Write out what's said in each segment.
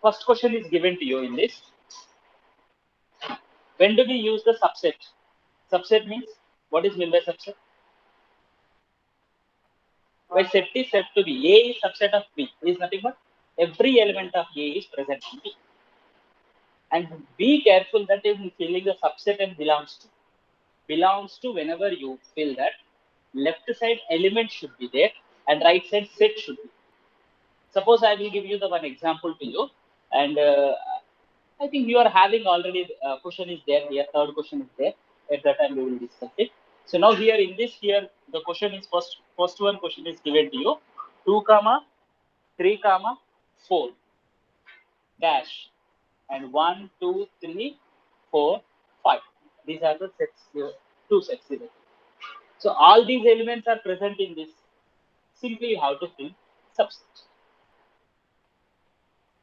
First question is given to you in this. When do we use the subset? Subset means, what is meant by subset? Why set is said to be A is subset of B is nothing but every element of A is present in B. And be careful that in filling the subset and belongs to whenever you fill that left side element should be there and right side set should be. Suppose I will give you the one example to you, and I think you are having already question is there here, third question is there. At that time we will discuss it. So now here in this here the question is first one question is given to you 2 comma 3 comma 4 dash and 1 2 3 4 5. These are the sets here, two sets here. So all these elements are present in this. Simply you have to fill subset.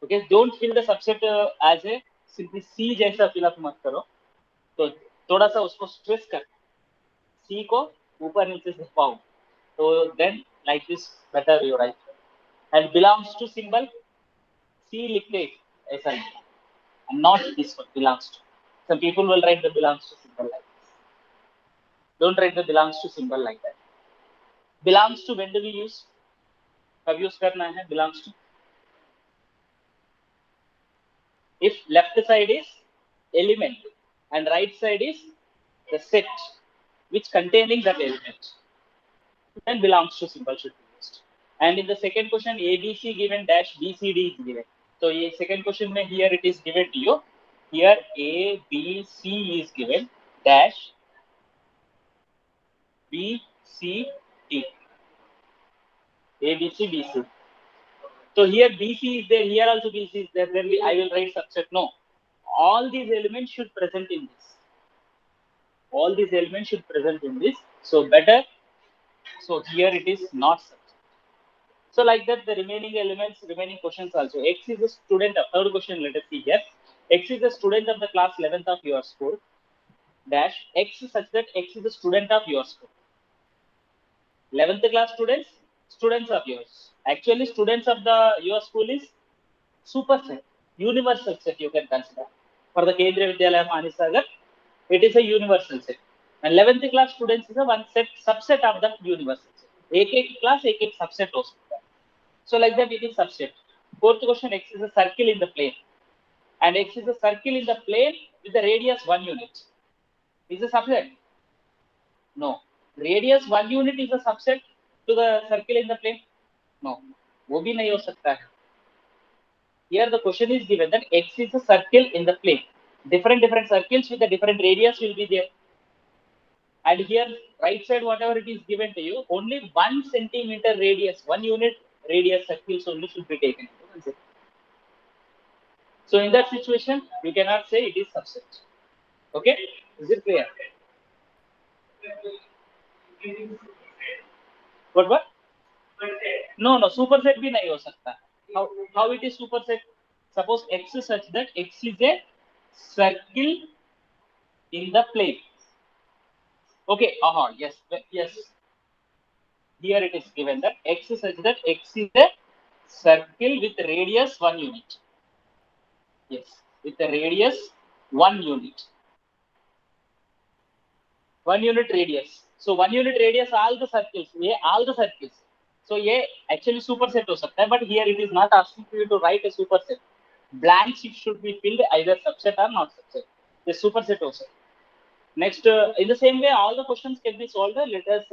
Okay, don't fill the subset as a simply C जैसा fill up मत करो. तो थोड़ा सा उसको stress कर C को ऊपर नीचे से पाओ. तो then like this better you write. And belongs to symbol C लिखते ऐसा नहीं. And not this one belongs to. Some people will write the belongs to symbol like this. Don't write the belongs to symbol like that. Belongs to when do we use? कब use करना है belongs to? If left side is element and right side is the set which containing that element, then belongs to symbol should be used. And in the second question, ABC given dash BCD is given. So in second question, here it is given to you. Here A, B, C is given dash B, C, D. A, B, C, B, C. So here BC is there, here also BC is there, then I will write subset. No, all these elements should present in this. All these elements should present in this. So better. So here it is not subset. So like that, the remaining elements, remaining questions also. X is a student of third question. Let us see here. X is a student of the class 11th of your school. Dash X such that X is a student of your school. 11th class students of yours. Actually, students of your school is superset, universal set you can consider. For the Kendriya Vidyalaya Manisagar, it is a universal set. And 11th class students is a one set subset of the universal set. एक class एक subset हो सकता है. So like that it is subset. Fourth question, X is a circle in the plane. And X is a circle in the plane with the radius 1 unit. Is a subset? No. Radius 1 unit is a subset to the circle in the plane? No. वो भी नहीं हो सकता है. Here the question is given that X is a circle in the plane. Different circles with a different radius will be there. And here right side whatever it is given to you, only 1 centimeter radius, 1 unit radius circles only should be taken into consideration. So in that situation, you cannot say it is subset. Okay, is it clear? What? No, superset भी नहीं हो सकता. How it is superset? Suppose X is such that X is a circle in the plane. Okay, yes. Here it is given that X is such that X is a circle with radius 1 unit. Yes, with the radius 1 unit. 1 unit radius. So 1 unit radius, all the circles. So ये actually superset हो सकता है, but here it is not asking you to write a superset. Blanks should be filled either subset or not subset. The superset also. Next, in the same way, all the questions can be solved. Let us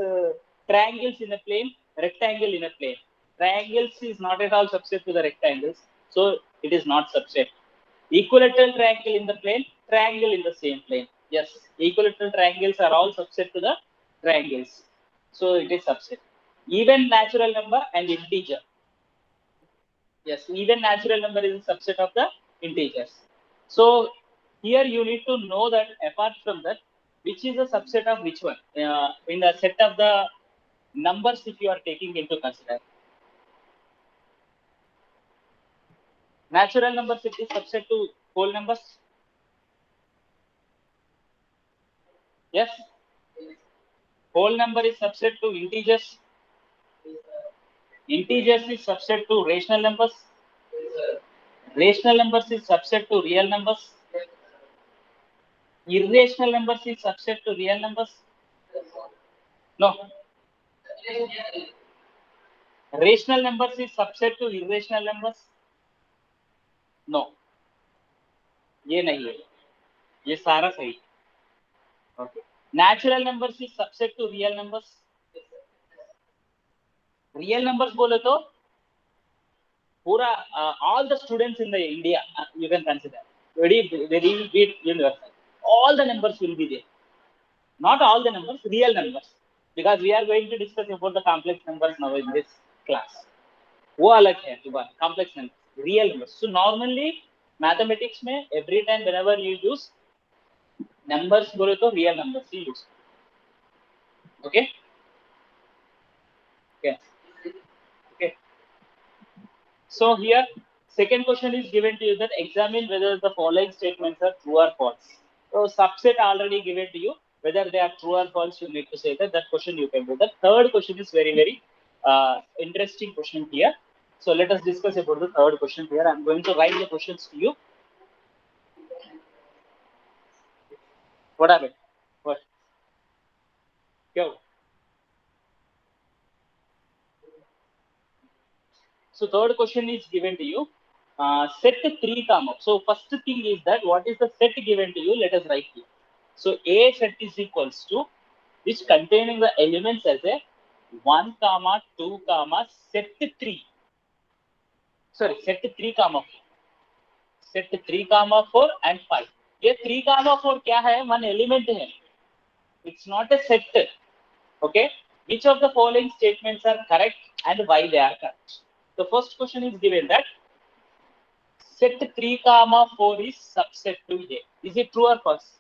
triangles in a plane, rectangle in a plane. Triangles is not at all subset to the rectangles, so it is not subset. Equilateral triangle in the plane, triangle in the same plane. Yes, equilateral triangles are all subset to the triangles, so it is subset. Even natural number and integer. Yes, even natural number is a subset of the integers. So here you need to know that apart from that, which is a subset of which one in the set of the numbers if you are taking into consideration. Natural numbers it is subset to whole numbers. Yes. Whole number is subset to integers. Integers is subset to rational numbers. Rational numbers is subset to real numbers. Irrational numbers is subset to real numbers. No. Rational numbers is subset to irrational numbers. No. ये नहीं है, ये सारा सही. Okay. Natural numbers is subset to real numbers. Real numbers बोले तो पूरा all the students in the India you can consider very big universal. All the numbers will be there. Not all the numbers, real numbers, because we are going to discuss about the complex numbers now in this class. वो अलग है complex numbers, real numbers. So normally mathematics में every time whenever you use numbers बोले तो real numbers he use. Okay. Okay. Okay. So here second question is given to you that examine whether the following statements are true or false. So subset already given to you. Whether they are true or false, you need to say that. That question you can do. The third question is very interesting question here. So let us discuss about the third question here. I'm going to write the questions to you. What happened? What? Go. So third question is given to you. Set 3 comma. So first thing is that what is the set given to you? Let us write here. So A set is equals to which containing the elements as a 1 comma 2 comma set 3. Sorry, set 3 comma 4. Set 3 comma 4 and 5. ये 3 comma 4 क्या है? One element है. It's not a set. Okay. Which of the following statements are correct and why they are correct? The first question is given that set 3 comma 4 is subset to A. Is it true or false?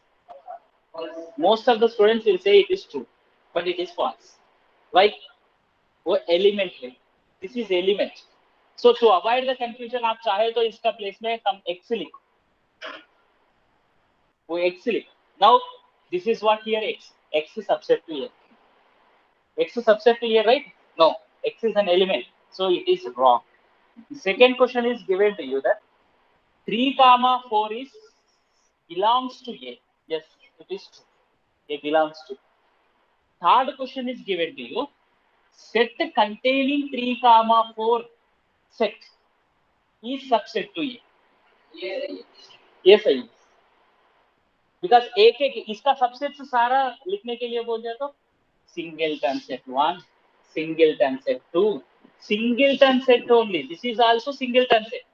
Most of the students will say it is true, but it is false. Why? वो element है. This is element. So to avoid the confusion, आप चाहे तो इसका place में हम x लिखो. वो x लिखो. Now this is what here x. X is subset to A. X is subset to A, right? No. X is an element, so it is wrong. The second question is given to you that 3 comma 4 is belongs to A. Yes, it is true. A belongs to. Third question is given to you. Set containing 3 comma 4 set is subset to A. Yes, सही. Because एक इसका subset से सारा लिखने के लिए बोल दिया तो singleton set 1, singleton set 2, singleton set only. This is also singleton set.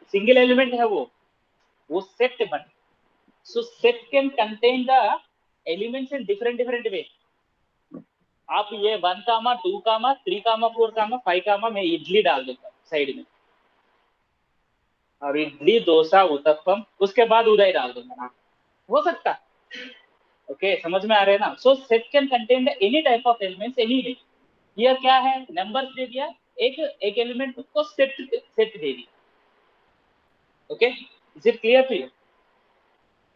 Single element है वो set बन. So set can contain the elements in different way. आप ये 1 कामा 2 कामा 3 कामा 4 कामा 5 कामा मैं इडली डाल देता हूँ साइड में, और इडली डोसा उत्तपम उसके बाद उदय डाल दूंगा, हो सकता. ओके, समझ में आ रहे हैं ना? सो set can contain any type of elements any way. ये क्या है? नंबर्स दे दिया, एक एलिमेंट को सेट दे दिया. Okay, is it clear to you?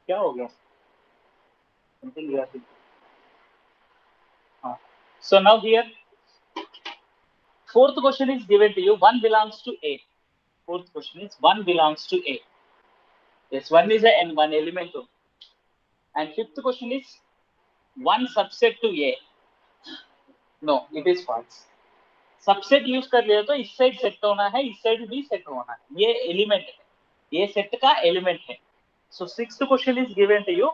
क्या हो गया? Something you are. हां, so now here fourth question is given to you. 1 belongs to A. Fourth question is 1 belongs to A. Yes, 1 is an one element. And fifth question is 1 subset to A. No, it is false. Subset use कर लिया तो इस side set होना है, इस side भी set होना है. ये एलिमेंट है, ये सेट का एलिमेंट है. So sixth question is given to you.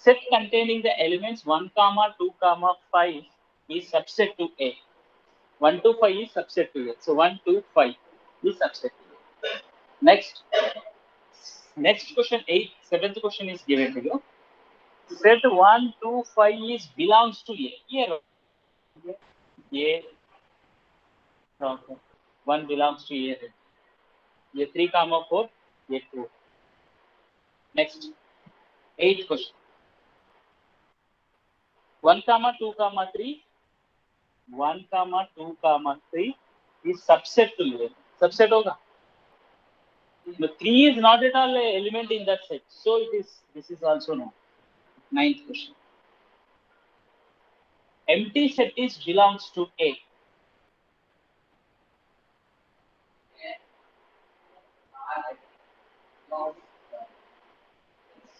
Set containing the elements 1 comma 2 comma 5 is subset to A. 1 to 5 is subset to A. So 1 to 5 is subset to A. Next question 8, seventh question is given to you. Set 1 to 5 is belongs to A. ये 1 belongs to A. ये 3 comma 4, ये 2. Next, 8th question. 1 comma 2 comma 3, 1 comma 2 comma 3 is subset to A. Subset होगा. The 3 is not at all an element in that set, so this is also no. 9th question. Empty set is belongs to A.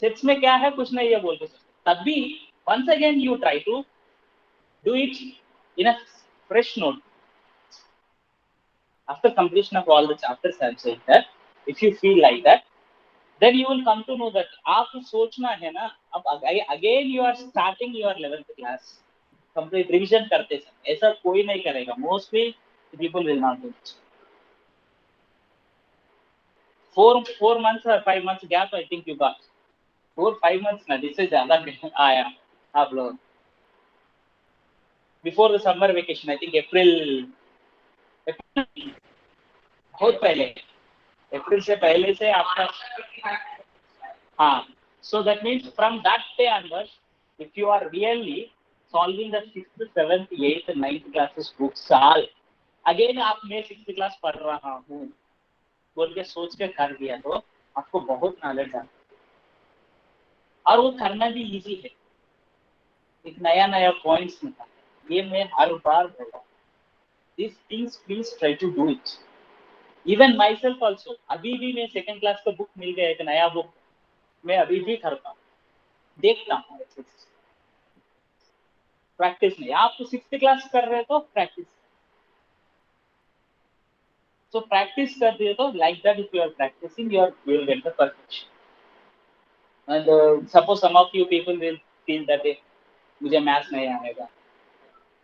Sets में क्या है कुछ नहीं ये बोल के तब भी once again you try to do it in a fresh note after completion of all the chapters. I'm saying that if you feel like that, then you will come to know that आपको सोचना है ना. अब again you are starting your 11th class complete revision करते समय ऐसा कोई नहीं करेगा. Mostly people will not do it. 4 months or 5 months gap I think you got. 4-5 months ना जिससे ज्यादा आया आप लोग. Before the summer vacation I think April बहुत पहले अप्रैल से पहले से आपका हाँ. So that means from that day onwards, if you are really solving the 6th, 7th, 8th, 9th classes book साल again आप मैं 6th class पढ़ रहा हूँ बोल के सोच के कर दिया तो आपको बहुत नॉलेज आता और वो करना भी इजी है. एक नया नया पॉइंट्स निकालना ये मैं हर बार बोला. These things please try to do it. Even myself also अभी भी मैं 2nd class का बुक मिल गया एक नया बुक मैं अभी भी करता हूँ देखता हूँ. प्रैक्टिस नहीं आप तो 6th क्लास कर रहे हो तो प्रैक्टिस. So practice कर दिए तो like that if you are practicing you will get the perfection. And suppose some of you people will feel that मुझे मैथ्स नहीं आएगा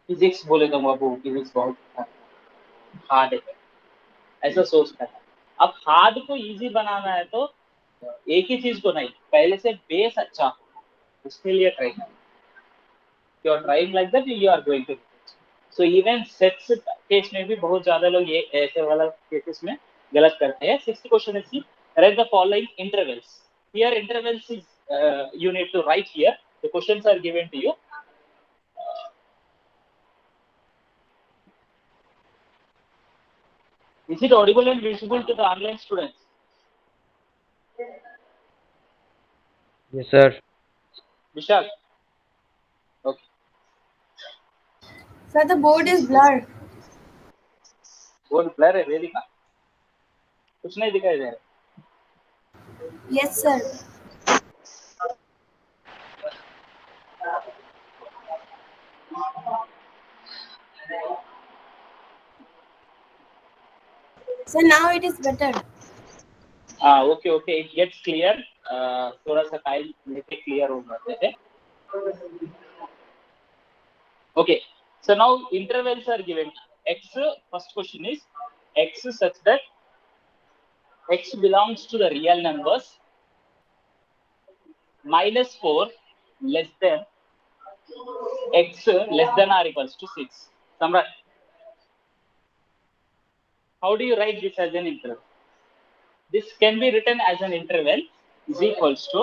फिजिक्स बोले तो बाबू फिजिक्स बहुत हार्ड है ऐसा सोचता है. अब हार्ड को इजी बनाना है तो एक ही चीज को नहीं पहले से बेस अच्छा हो उसके लिए ट्राई करना. You are trying like that you are going to. So even sets case में भी बहुत ज्यादा लोग ये ऐसे वाला केसेस में गलत करते हैं. 6th question is C write the following intervals. Here intervals is you need to write here. The questions are given to you. Is it audible and visible to the online students? Yes, sir. Vishal? Okay. Sir, the board is blurred. Board blur है very का कुछ नहीं दिखाई दे रहा. Yes, sir. Sir, now it is better. Okay, okay, it gets clear. थोड़ा सा time लेके clear हो जाते हैं. Okay, so now intervals are given. X, first question is X such that X belongs to the real numbers -4 less than X less than or equals to 6. Samrat, how do you write this as an interval? This can be written as an interval is equals to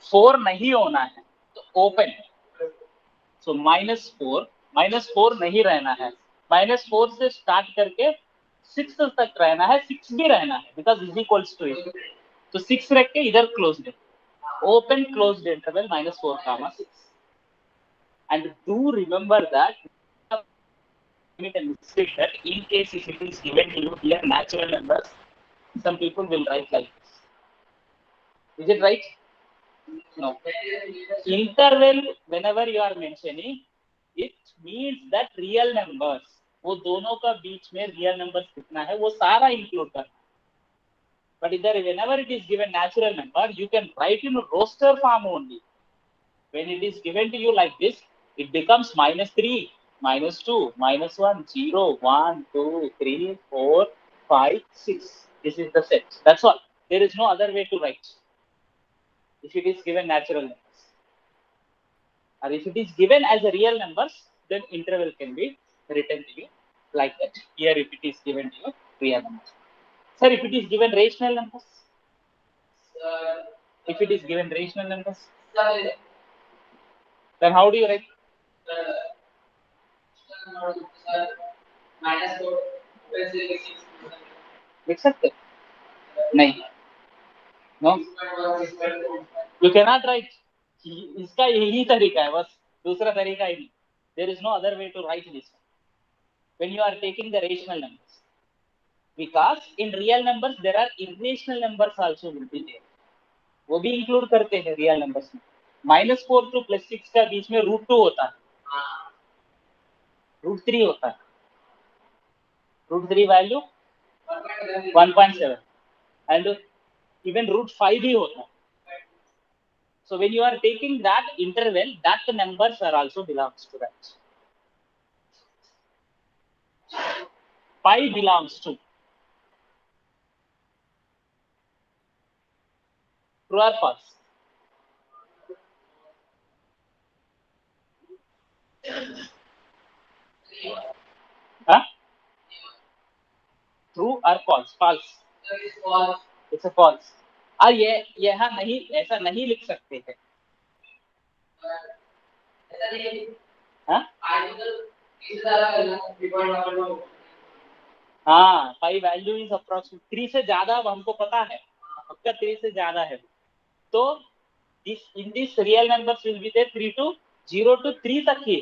4 नहीं होना है तो open. So -4 नहीं रहना है. -4 से start करके 6 तक रहना है. 6 भी रहना है because is equals to it. तो 6 रख के इधर क्लोज्ड है. Open closed interval -4 comma 6. And do remember that that in case if it is given to you here natural numbers, some people will write like this. Is it right? No. Interval whenever you are mentioning, it means that real numbers, वो दोनों का बीच में real numbers कितना है वो सारा include करना. But either whenever it is given natural number, you can write in roster form only. When it is given to you like this, it becomes -3, -2, -1, 0, 1, 2, 3, 4, 5, 6. This is the set. That's all. There is no other way to write. If it is given natural numbers. Or if it is given as a real numbers, then interval can be written to you like that. Here if it is given to you real numbers. Sir, if it is given rational numbers? If it is given rational numbers? Then how do you write? लिख सकते नहीं. No you cannot write. इसका यही तरीका है बस दूसरा तरीका ही नहीं. There is no other way to write this when you are taking the rational numbers, because in real numbers there are irrational numbers also will be there. वो भी इंक्लूड करते हैं रियल नंबर्स में। -4 to +6 का बीच में √2 होता है, √3 होता है, √3 वैल्यू 1.7 एंड इवन √5 भी होता है. So when you are taking that interval, that numbers are also belongs to that. Pi belongs to. True or false? Huh? True or false? False. It's a false. और ये यहाँ नहीं, ऐसा नहीं लिख सकते हैं. हाँ? हाँ, पाई वैल्यू इज अप्रोक्सीमेट 3 से ज्यादा, अब हमको पता है आपका 3 से ज्यादा है, तो in this real numbers will be there 3 to 0 to 3 तक ही.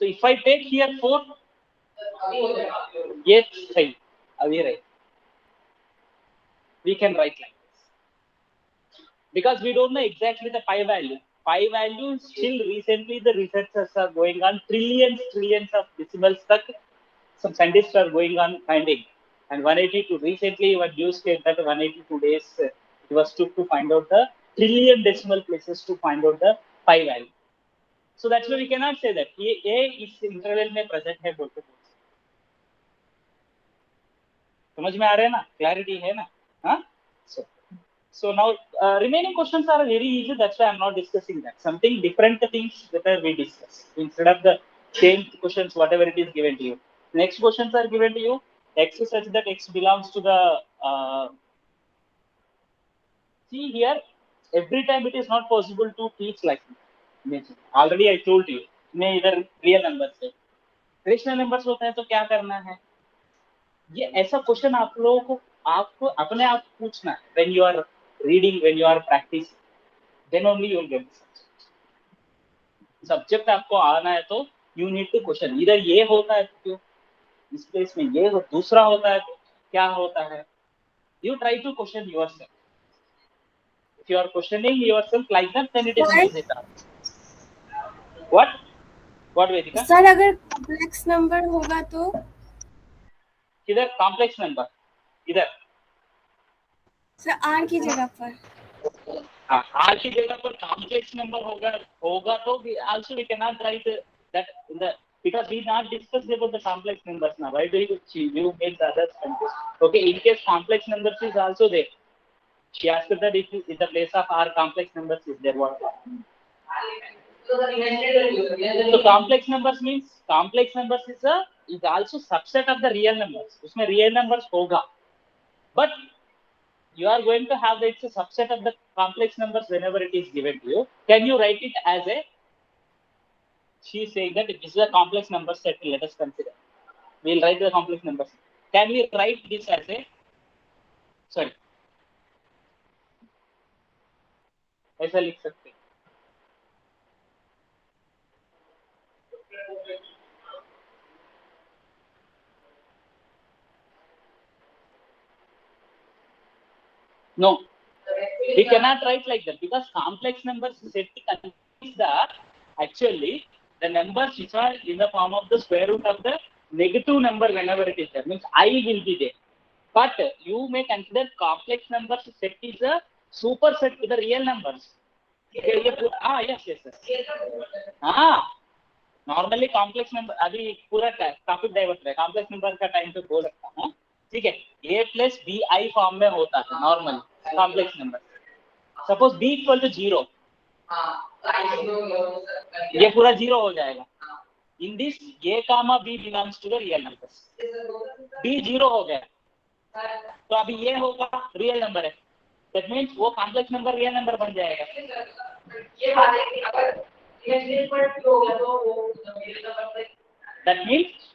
तो if I take here 4, ये सही अभी right, we can write like this because we don't know exactly the pi value. Pi value still recently the researchers are going on trillions of decimals tak. Some scientists are going on finding, and 182 recently one news came that 182 days it was took to find out the trillion decimal places to find out the pi value. So that's why we cannot say that ये इस interval में present है बोलते बोलते. समझ में आ रहा है ना, clarity है ना, हाँ? So now remaining questions are very easy. That's why I'm not discussing that. Something different things better we discuss instead of the same questions whatever it is given to you. Next questions are given to you. X is such that X belongs to the. See here, every time it is not possible to teach like this. Already I told you. मैं इधर real numbers है, rational numbers होता है तो क्या करना है? ये ऐसा क्वेश्चन आप लोगों को आपको अपने आप पूछना है. When you are reading, when you are practicing, then only you will get the subject. Subject आपको आना है तो you need to question. इधर ये होता है क्यों, इस प्लेस में ये हो, दूसरा होता है तो क्या होता है? You try to question yourself. If you are questioning yourself like that, then it is an easy task. What Vedika? Sir अगर कॉम्प्लेक्स नंबर होगा तो किधर कॉम्प्लेक्स नंबर? इधर सर आर की जगह पर. हाँ, आर की जगह पर कॉम्प्लेक्स नंबर होगा तो we also we cannot write that in the, because we not discuss about the complex numbers now. Why do you make the others confused? Okay, in case complex numbers is also there, she asked that if in the place of r complex numbers is there, what? So complex numbers means complex numbers is also subset of the real numbers. उसमें real numbers होगा, but you are going to have it's a subset of the complex numbers whenever it is given to you. Can you write it as a? She is saying that this is a complex number set. Let us consider. We'll write the complex numbers. Can we write this as a? Sorry. ऐसा लिख सकते हैं. No, we cannot write like that because complex numbers set contains the actually the numbers which are in the form of the square root of the negative number whenever it is there, means I will be there. But you may consider complex numbers set is a superset to the real numbers. Yes. हाँ, normally complex number अभी पूरा topic divert है, complex number का time पे बोल सकता हूँ, ठीक है. a plus b i form में होता है normal complex number. Suppose b equal to 0, ये पूरा 0 हो जाएगा. In this a comma b belongs to the real numbers. b 0 हो गया तो अभी ये होगा रियल नंबर है, दैट मीन्स वो कॉम्प्लेक्स नंबर रियल नंबर बन जाएगा. ये बात है कि अगर that means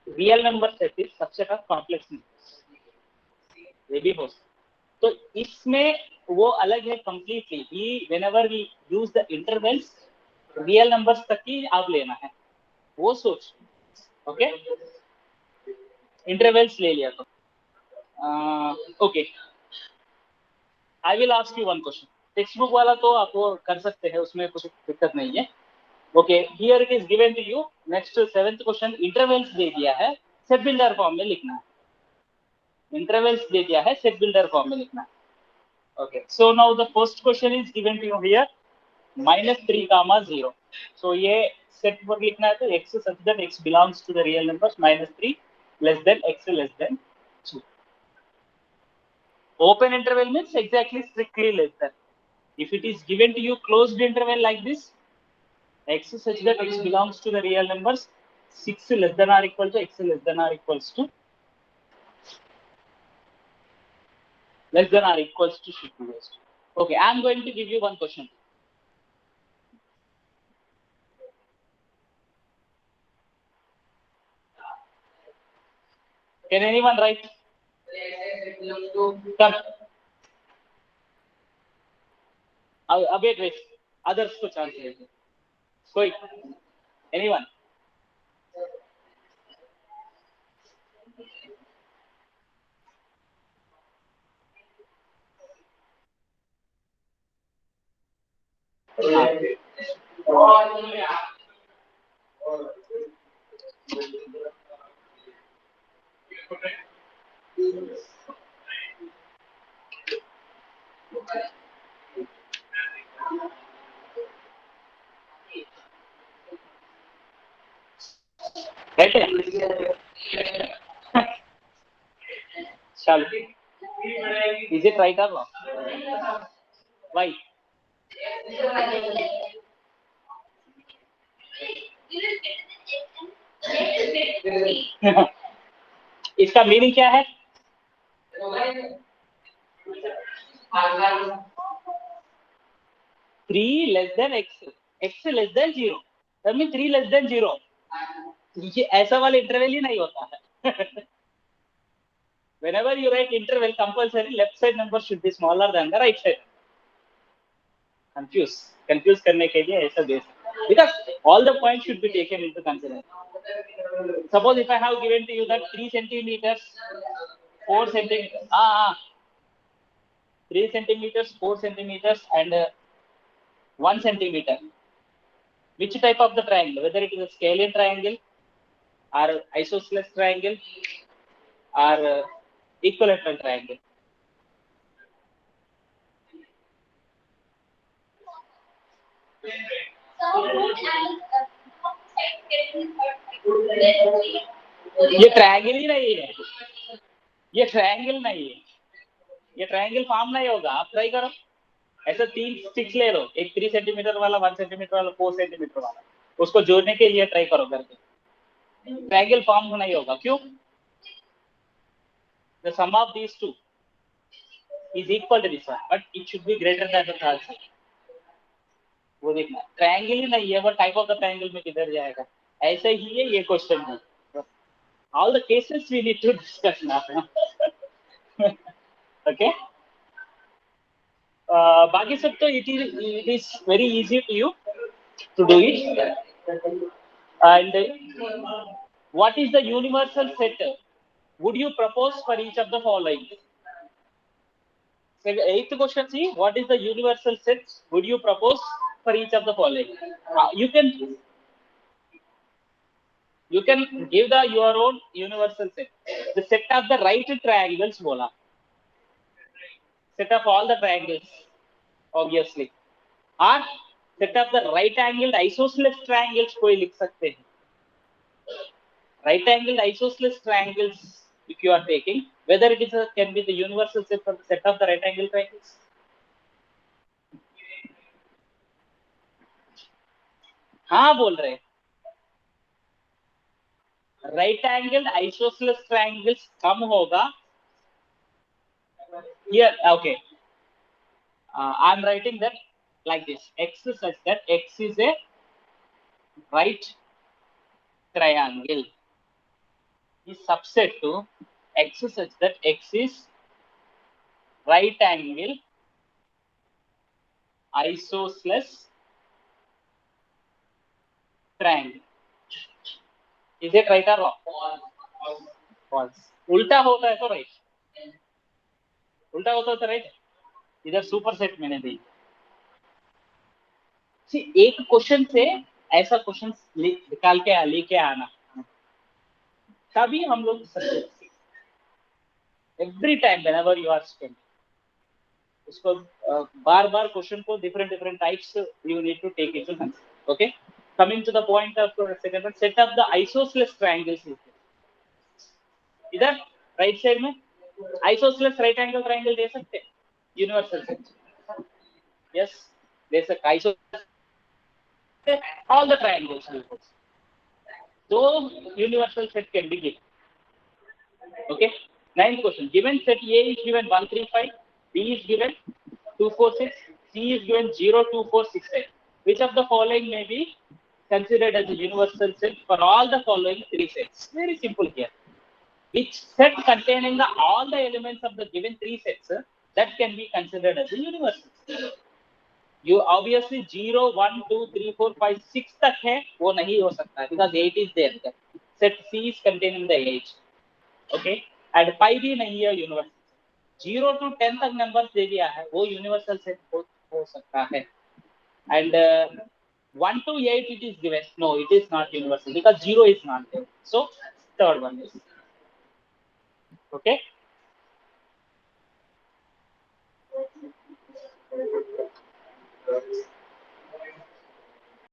real number set is subset of complex numbers. ये भी हो तो इसमें वो अलग है completely. Whenever we use the intervals, real numbers तक ही आप लेना है, वो सोच. ओके, इंटरवल्स ले लिया तो okay. I will ask you one question. Text book वाला तो आप वो कर सकते हैं, उसमें कुछ दिक्कत नहीं है. Okay, here it is given to you. Next 7th question, intervals दे दिया है, सेट बिल्डर फॉर्म में लिखना है. इंटरवल्स दे दिया है, सेट बिल्डर फॉर्म में लिखना है. Okay, so now the first question is given to you here, -3, 0. So ये set पर लिखना है, तो x such that x belongs to the real numbers, -3 less than x less than 2. Open interval means exactly strictly less than. If it is given to you closed interval like this, x such that x belongs to the real numbers, 6 less than or equal to x less than or equals to less than or equals to should be used. Okay, I am going to give you one question. Can anyone write? Come. Wait. Others को chance है. कोई? Anyone? Right? Shall we? Is it right or wrong? Why? इसका meaning क्या है? 3 less than x less than 0. That means 3 less than 0. ये ऐसा वाला interval ही नहीं होता है. Whenever you write interval, compulsory left side number should be smaller than the right side. Confuse करने के लिए ऐसा दे सकते. Because all the points should be taken into consideration. Suppose if I have given to you that 3 centimeters, 4 centimeters, 3 centimeters, 4 centimeters, and 1 centimeter. Which type of the triangle? Whether it is a scalene triangle, or isosceles triangle, or equilateral triangle. ये triangle ही नहीं है. ये triangle नहीं है. ये triangle form नहीं होगा. आप ट्राई करो. ऐसा 3 स्टिक्स ले लो, एक 3 सेंटीमीटर वाला, 1 सेंटीमीटर वाला, 4 सेंटीमीटर वाला, उसको जोड़ने के लिए ट्राई करो करके. ट्रायंगल फॉर्म नहीं होगा. क्यों? The sum of these two is equal to this one, but it should be greater than the third side. वो देखना. ट्रायंगल ही नहीं है, वो टाइप ऑफ द ट्रायंगल में किधर जाएगा. ऐसे ही है ये क्वेश्चन में. All the cases we need to discuss now. Okay. बाकी सब तो it is very easy to you to do it. And what is the universal set would you propose for each of the following? So 8th question, see, what is the universal set would you propose for each of the following? You can give your own universal set. The set of the right triangles bola. Set of all the triangles, obviously. Or set of the right angled isosceles triangles कोई लिख सकते हैं. Right angled isosceles triangles, if you are taking, whether it is can be the universal set for the set of the right angled triangles. हाँ बोल रहे. Right angled isosceles triangles कम होगा. Here, okay. I am writing that like this. X is such that X is a right triangle is subset to X is such that X is right angle isosceles triangle. Is it right or wrong? False. उल्टा होता है तो right. उल्टा होता है तो right. इधर super set मैंने दी। एक क्वेश्चन से ऐसा क्वेश्चन निकाल के लेके आना, तभी हम लोग success. Every time whenever you are studying, उसको बार बार क्वेश्चन को different types you need to take it to consider. Okay, coming to the point of second one, set up the isosceles triangles. इधर राइट साइड में isosceles right angle triangle दे सकते हैं, universal set. Yes, दे सकते isosceles all the triangles. So universal set can be given. Okay. Ninth question. Given set A is given 1, 3, 5, B is given 2, 4, 6, C is given 0, 2, 4, 6, 8. Which of the following may be considered as a universal set for all the following three sets? Very simple here. Which set containing all the elements of the given three sets that can be considered as a universal set? You obviously 0, 1, 2, 3, 4, 5, 6 तक है, वो नहीं हो सकता because 8 is there. Set C is containing the 8. Okay, and 5 भी नहीं है universal. 0 to 10 तक numbers दे दिया है, वो universal set हो सकता है. And 1 to 8 it is given. No, it is not universal because 0 is not there. So third one is. Okay.